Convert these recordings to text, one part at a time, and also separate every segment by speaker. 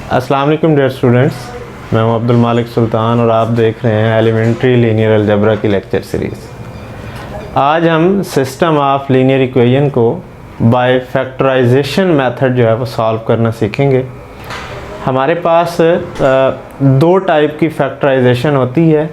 Speaker 1: अस्सलाम वालेकुम dear students, मैं हूं अब्दुल मालिक सुल्तान और आप देख रहे हैं एलिमेंट्री लीनियर अलजेब्रा की लेक्चर सीरीज़। आज हम सिस्टम ऑफ लीनियर इक्वेशन को बाय फैक्टराइजेशन मेथड जो है वो सॉल्व करना सीखेंगे। हमारे पास दो टाइप की फैक्टराइजेशन होती है।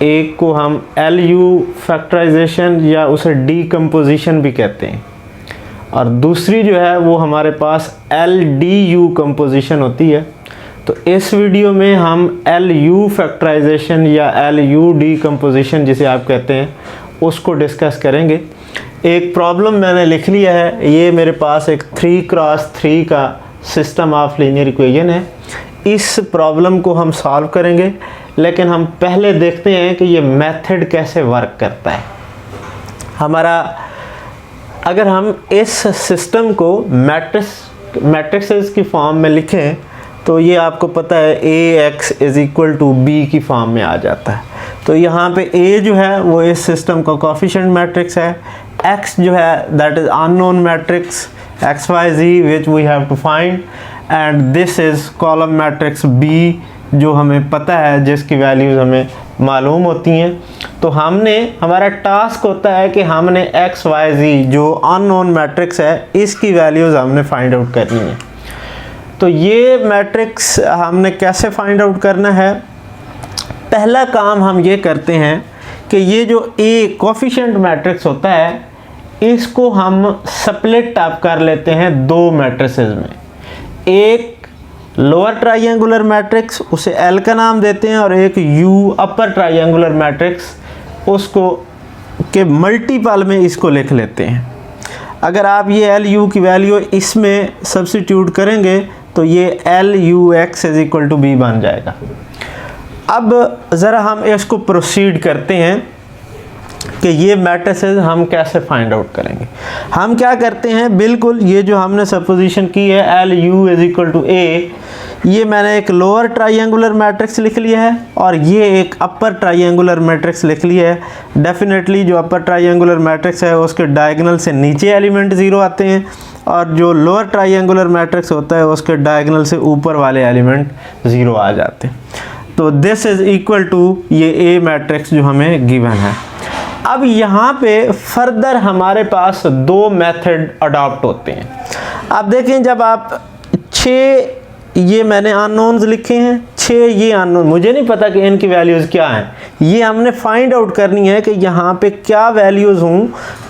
Speaker 1: एक को हम LU फैक्टराइजेशन या उसे डीकम्पोजिशन भी कहते हैं, और दूसरी जो है वो हमारे पास LDU कंपोजिशन होती है। तो इस वीडियो में हम LU फैक्टराइजेशन या LU डीकम्पोजिशन जिसे आप कहते हैं उसको डिस्कस करेंगे। एक प्रॉब्लम मैंने लिख लिया है, ये मेरे पास एक 3x3 का सिस्टम ऑफ लीनियर इक्वेशन है। इस प्रॉब्लम को हम सॉल्व करेंगे, लेकिन हम पहले देखते हैं कि ये मेथड कैसे वर्क करता है हमारा। अगर हम इस सिस्टम को मैट्रिक्सेस की फॉर्म में लिखें तो ये आपको पता है AX = B की फॉर्म में आ जाता है। तो यहाँ पे A जो है वो इस सिस्टम का कोएफिशिएंट मैट्रिक्स है, X जो है that is unknown matrix XYZ which we have to find, and this is column matrix B जो हमें पता है, जिसकी वैल्यूज़ हमें मालूम होती हैं। तो हमारा टास्क होता है कि हमने XYZ जो अननोन मैट्रिक्स है इसकी वैल्यूज़ हमने फाइंड आउट करनी है। तो ये मैट्रिक्स हमने कैसे फाइंड आउट करना है? पहला काम हम ये करते हैं कि ये जो A कोएफिशिएंट मैट्रिक्स होता है इसको हम स्प्लिट अप कर लेते हैं दो मैट्रिसेस में। एक लोअर ट्राइंगुलर मैट्रिक्स, उसे L का नाम देते हैं, और एक U अपर ट्राइंगुलर मैट्रिक्स, उसको के मल्टीपल में इसको लिख लेते हैं। अगर आप ये LU की वैल्यू इसमें सब्स्टिट्यूट करेंगे तो ये LUX = B बन जाएगा। अब ज़रा हम इसको प्रोसीड करते हैं कि ये मैट्रिसेस हम कैसे फाइंड आउट करेंगे। हम क्या करते हैं, बिल्कुल ये जो हमने सपोजिशन की है LU = A, ये मैंने एक लोअर ट्राइंगुलर मैट्रिक्स लिख लिया है और ये एक अपर ट्राइंगुलर मैट्रिक्स लिख लिया है। डेफिनेटली जो अपर ट्राइंगुलर मैट्रिक्स है उसके डायगोनल से नीचे एलिमेंट 0 आते हैं, और जो लोअर ट्राइंगुलर मैट्रिक्स होता है उसके डायगोनल से ऊपर वाले एलिमेंट 0 आ जाते हैं। तो दिस इज इक्वल टू ये A मैट्रिक्स जो हमें गिवन है। अब यहाँ पे फर्दर हमारे पास दो मेथड अडॉप्ट होते हैं। अब देखें, जब आप 6 ये मैंने अननोन्स लिखे हैं, 6 ये अननोन, मुझे नहीं पता कि इनकी वैल्यूज़ क्या हैं। ये हमने फाइंड आउट करनी है कि यहाँ पे क्या वैल्यूज़ हों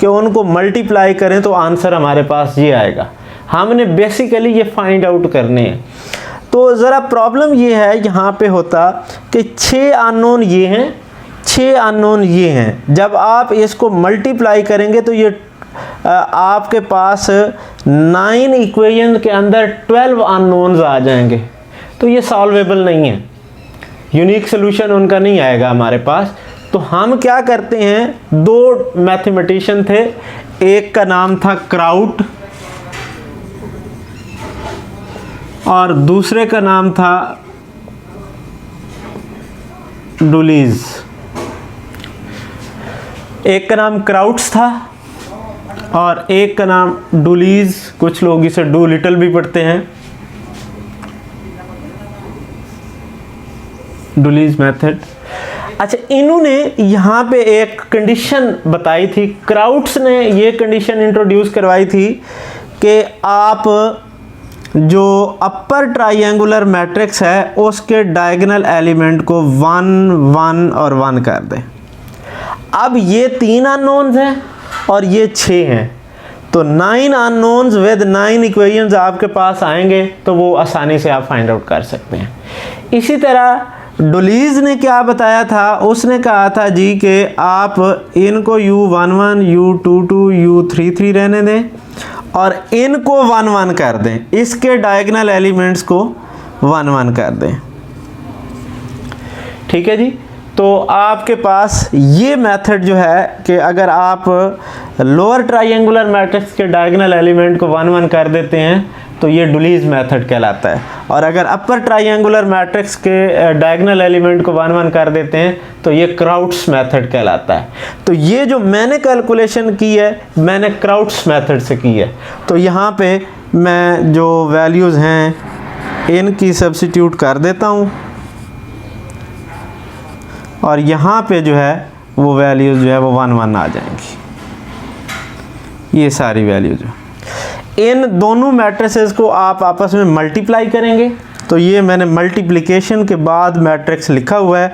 Speaker 1: कि उनको मल्टीप्लाई करें तो आंसर हमारे पास ये आएगा। हमने बेसिकली ये फाइंड आउट करने हैं। तो ज़रा प्रॉब्लम ये है यहाँ पे होता कि 6 अननोन ये हैं, 6 अननोन ये हैं। जब आप इसको मल्टीप्लाई करेंगे तो ये आपके पास 9 इक्वेशन के अंदर 12 अननोन्स आ जाएंगे। तो ये सॉल्वेबल नहीं है, यूनिक सोल्यूशन उनका नहीं आएगा हमारे पास। तो हम क्या करते हैं, दो मैथमेटिशियन थे, एक का नाम था क्राउट और दूसरे का नाम था डुलीज। एक का नाम क्राउट्स था और एक का नाम डुलीज, कुछ लोग इसे डू लिटल भी पढ़ते हैं, डुलीज मेथड। अच्छा, इन्होंने यहाँ पे एक कंडीशन बताई थी, क्राउट्स ने ये कंडीशन इंट्रोड्यूस करवाई थी कि आप जो अपर ट्राइंगुलर मैट्रिक्स है उसके डायगोनल एलिमेंट को 1 1 और 1 कर दें। अब ये 3 अननोन्स हैं और ये 6 हैं, तो 9 अननोन्स विद 9 इक्वेशंस आपके पास आएंगे, तो वो आसानी से आप फाइंड आउट कर सकते हैं। इसी तरह डुलीज ने क्या बताया था, उसने कहा था जी कि आप इनको U11 U22 U33 रहने दें और इनको 1 1 कर दें, इसके डायगोनल एलिमेंट्स को 1 1 कर दें। ठीक है जी। तो आपके पास ये मेथड जो है कि अगर आप लोअर ट्राइंगुलर मैट्रिक्स के डायगोनल एलिमेंट को 1 1 कर देते हैं तो ये डुलीज मेथड कहलाता है, और अगर अपर ट्राइंगुलर मैट्रिक्स के डायगोनल एलिमेंट को 1 1 कर देते हैं तो ये क्राउट्स मेथड कहलाता है। तो ये जो मैंने कैलकुलेशन की है मैंने क्राउट्स मेथड से की है। तो यहाँ पे मैं जो वैल्यूज़ हैं इनकी सब्स्टिट्यूट कर देता हूँ और यहाँ पे जो है वो वैल्यूज़ जो है वो 1 1 आ जाएंगी। ये सारी वैल्यूज इन दोनों मैट्रिसेस को आप आपस में मल्टीप्लाई करेंगे। तो ये मैंने मल्टीप्लिकेशन के बाद मैट्रिक्स लिखा हुआ है,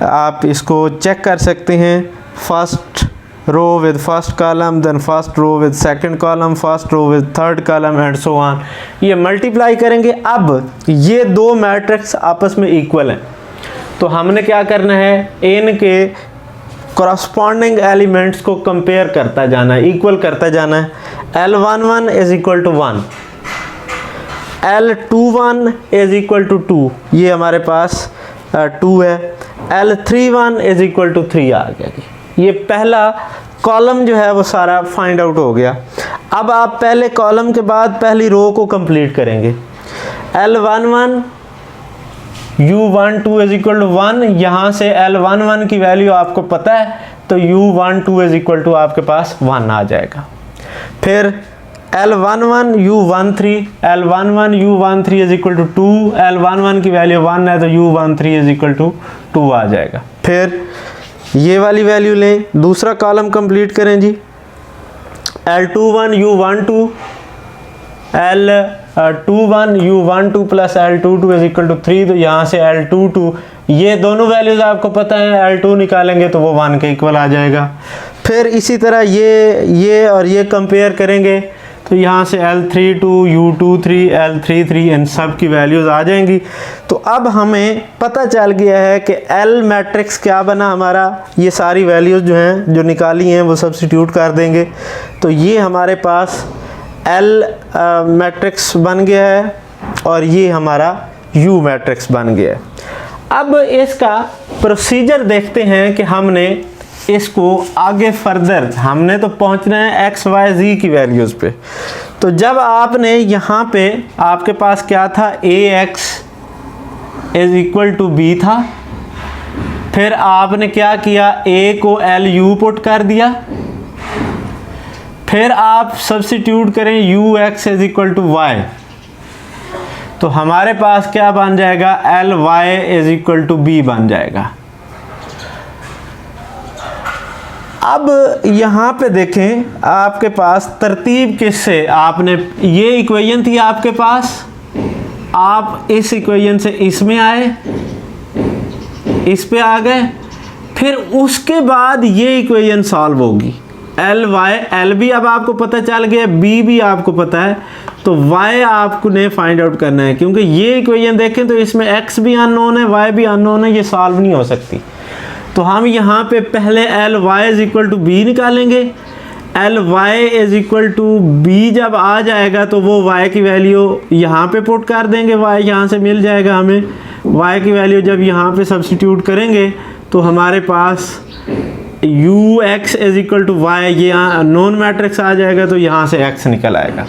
Speaker 1: आप इसको चेक कर सकते हैं। First row with first column, then first row with second column, first row with third column and so on. ये मल्टीप्लाई करेंगे। अब ये दो मैट्रिक्स आपस में इक्वल हैं, तो हमने क्या करना है, इनके कॉरस्पॉन्डिंग एलिमेंट्स को कंपेयर करता जाना है, इक्वल करता जाना है। L11 is equal to 1, L21 is equal to 2, ये हमारे पास 2 है। L31 इज इक्वल टू 3 आ गया जी। ये पहला कॉलम जो है वो सारा फाइंड आउट हो गया। अब आप पहले कॉलम के बाद पहली रो को कंप्लीट करेंगे। L11 U12 is equal to 1, यहाँ से L11 की वैल्यू आपको पता है, तो U12 इज इक्वल टू आपके पास 1 आ जाएगा। फिर L11 U13, L11 U13 is equal to 2, L11 की वैल्यू 1 है तो U13 इज इक्वल टू 2 आ जाएगा। फिर ये वाली वैल्यू लें, दूसरा कॉलम कंप्लीट करें जी। L21 U12, L21 U12 plus L22 is equal to 3, तो यहाँ से L22, ये दोनों वैल्यूज़ आपको पता है, L2 निकालेंगे तो वो 1 के इक्वल आ जाएगा। फिर इसी तरह ये और ये कंपेयर करेंगे, तो यहाँ से L32 U23 L33 इन सब की वैल्यूज़ आ जाएंगी। तो अब हमें पता चल गया है कि L मैट्रिक्स क्या बना हमारा। ये सारी वैल्यूज़ जो हैं जो निकाली हैं वो सब्स्टिट्यूट कर देंगे, तो ये हमारे पास L मैट्रिक्स बन गया है और ये हमारा U मैट्रिक्स बन गया है। अब इसका प्रोसीजर देखते हैं कि हमने इसको आगे फर्दर हमने तो पहुंचना है x y z की वैल्यूज़ पे। तो जब आपने यहाँ पे आपके पास क्या था, ax is equal to b था, फिर आपने क्या किया, a को lu पुट कर दिया, फिर आप सब्स्टिट्यूट करें ux is equal to y, तो हमारे पास क्या बन जाएगा, ly is equal to b बन जाएगा। अब यहाँ पे देखें, आपके पास तरतीब किससे, आपने ये इक्वेशन थी आपके पास, आप इस इक्वेशन से इसमें आए, इस पे आ गए, फिर उसके बाद ये इक्वेशन सॉल्व होगी। एल वाई, एल भी अब आपको पता चल गया, बी भी आपको पता है, तो y आपको ने फाइंड आउट करना है, क्योंकि ये इक्वेशन देखें तो इसमें x भी अननोन है, y भी अननोन है, ये सॉल्व नहीं हो सकती। तो हम यहाँ पे पहले L Y is equal to B निकालेंगे। L Y is equal to B जब आ जाएगा तो वो y की वैल्यू यहाँ पे पुट कर देंगे, y यहाँ से मिल जाएगा हमें। y की वैल्यू जब यहाँ पे सब्स्टिट्यूट करेंगे तो हमारे पास ux is equal to y, ये यहाँ नॉन मैट्रिक्स आ जाएगा, तो यहाँ से x निकल आएगा।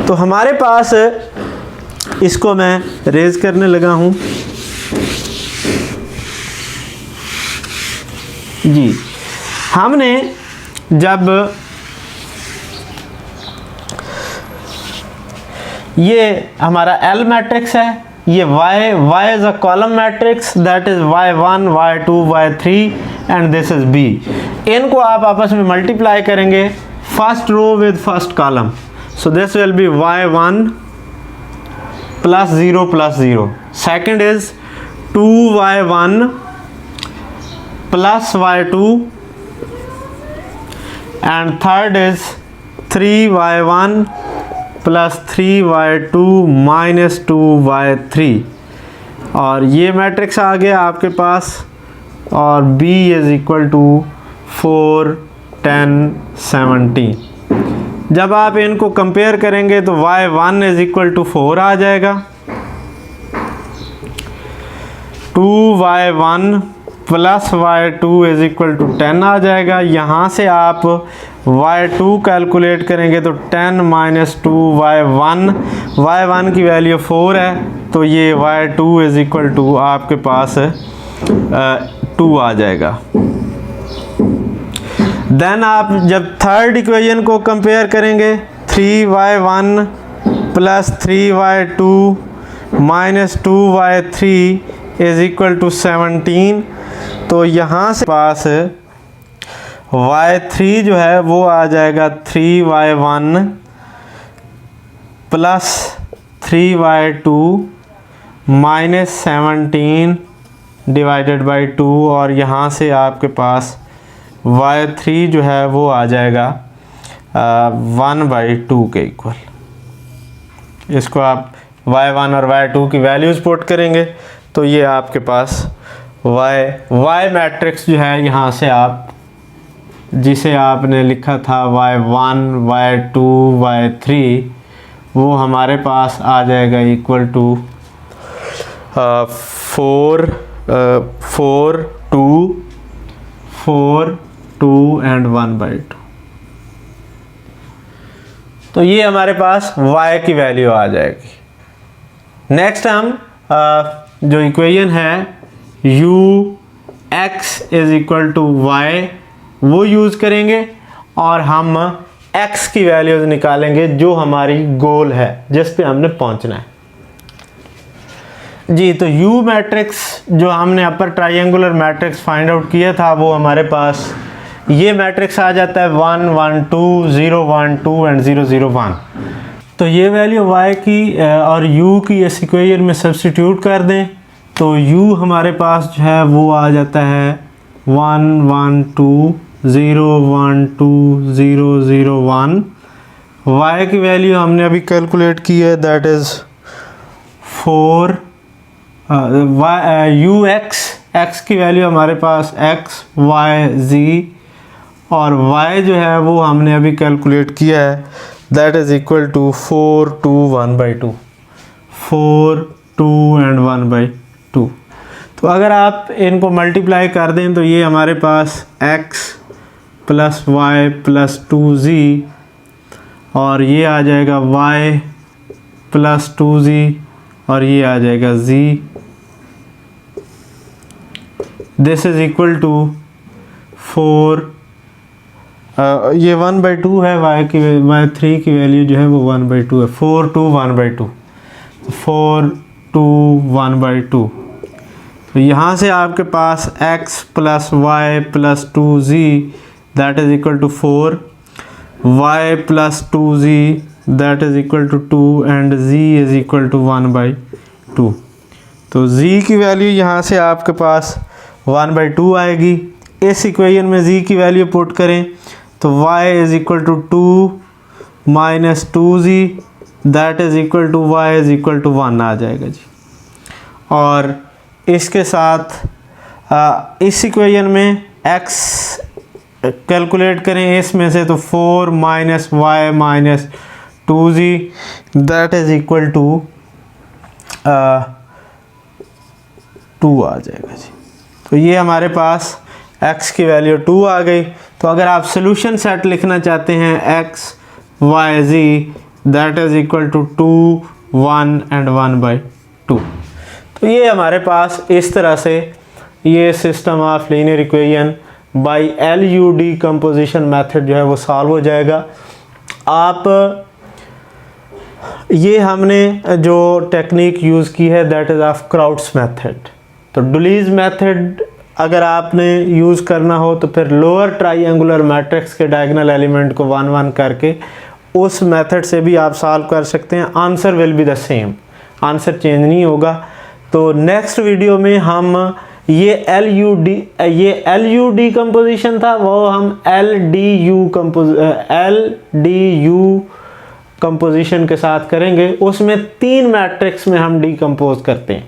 Speaker 1: तो हमारे पास, इसको मैं रेज करने लगा हूँ जी। हमने जब ये हमारा L मैट्रिक्स है, ये y is a column matrix, that is y1 y2 y3 and this is b। इनको आप आपस में मल्टीप्लाई करेंगे, first row with first column, so this will be y1 plus 0 plus 0, second is 2y1 plus y2 and third is 3y1 plus 3y2 minus 2y3, और ये matrix आ गया आपके पास, और b इज इक्वल टू 4 10 17। जब आप इनको compare करेंगे तो y1 इज इक्वल टू 4 आ जाएगा, 2y1 plus y2 is equal to 10 आ जाएगा। यहाँ से आप y2 कैलकुलेट करेंगे तो 10 माइनस 2 y1 की वैल्यू 4 है, तो ये y2 इज इक्वल टू आपके पास 2 आ जाएगा। देन आप जब थर्ड इक्वेशन को कंपेयर करेंगे, 3y1 plus 3y2 -2y3 is equal to 17। तो यहाँ से पास y3 जो है वो आ जाएगा 3y1 plus 3y2 -17 divided by 2, और यहाँ से आपके पास y3 जो है वो आ जाएगा 1/2 के इक्वल। इसको आप y1 और y2 की वैल्यूज़ पुट करेंगे तो ये आपके पास y मैट्रिक्स जो है, यहाँ से आप जिसे आपने लिखा था y1 y2 y3, वो हमारे पास आ जाएगा इक्वल टू 4 2 एंड 1/2। तो ये हमारे पास y की वैल्यू आ जाएगी। नेक्स्ट हम जो इक्वेशन है ux is equal to y वो यूज़ करेंगे और हम x की वैल्यूज निकालेंगे जो हमारी गोल है, जिस पे हमने पहुंचना है जी। तो u मैट्रिक्स जो हमने upper triangular matrix find out किया था वो हमारे पास ये मैट्रिक्स आ जाता है 1 1 2 0 1 2 एंड 0 0 1। तो ये वैल्यू y की और u की इस इक्वेशन में सब्स्टिट्यूट कर दें तो u हमारे पास जो है वो आ जाता है 1 1 2 0 1 2 0 0 1। y की वैल्यू हमने अभी कैलकुलेट की है, दैट इज़ 4 x की वैल्यू हमारे पास x y z, और y जो है वो हमने अभी कैलकुलेट किया है, that is equal to 4 2 1/2, 4 2 and 1/2। तो अगर आप इनको मल्टीप्लाई कर दें तो ये हमारे पास x plus y plus 2z, और ये आ जाएगा y प्लस 2z, और ये आ जाएगा z। This is equal to 4 ये 1/2 है, y3 की वैल्यू जो है वो 1/2 है, 4 2 1/2, 4 2 1/2। तो यहाँ से आपके पास x plus y plus 2z that is equal to 4, y plus 2z that is equal to 2 and z is equal to 1/2। तो z की वैल्यू यहाँ से आपके पास 1/2 आएगी। इस इक्वेशन में z की वैल्यू पुट करें तो y is equal to 2 minus 2z that is equal to y is equal to 1 आ जाएगा जी। और इसके साथ इस इक्वेशन में x कैलकुलेट करें इसमें से तो 4 minus y minus 2z that is equal to 2 आ जाएगा जी। तो ये हमारे पास x की वैल्यू 2 आ गई। तो अगर आप सोल्यूशन सेट लिखना चाहते हैं x y z that is equal to 2 1 and 1/2। तो ये हमारे पास इस तरह से ये system of linear equation by LU decomposition method जो है वो सॉल्व हो जाएगा। आप ये हमने जो टेक्निक यूज़ की है that is of crowds method. तो डुलीज मेथड अगर आपने यूज़ करना हो तो फिर लोअर ट्राइंगुलर मैट्रिक्स के डायगोनल एलिमेंट को 1 1 करके उस मेथड से भी आप सॉल्व कर सकते हैं। Answer will be the same, answer change नहीं होगा। तो नेक्स्ट वीडियो में हम ये LU डिकम्पोजिशन था वो हम LDU कंपोजिशन के साथ करेंगे। उसमें 3 मैट्रिक्स में हम डिकम्पोज करते हैं।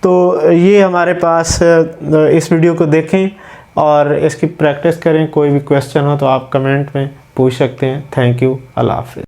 Speaker 1: तो ये हमारे पास इस वीडियो को देखें और इसकी प्रैक्टिस करें। कोई भी क्वेश्चन हो तो आप कमेंट में पूछ सकते हैं। थैंक यू, अल्लाह हाफ़िज़।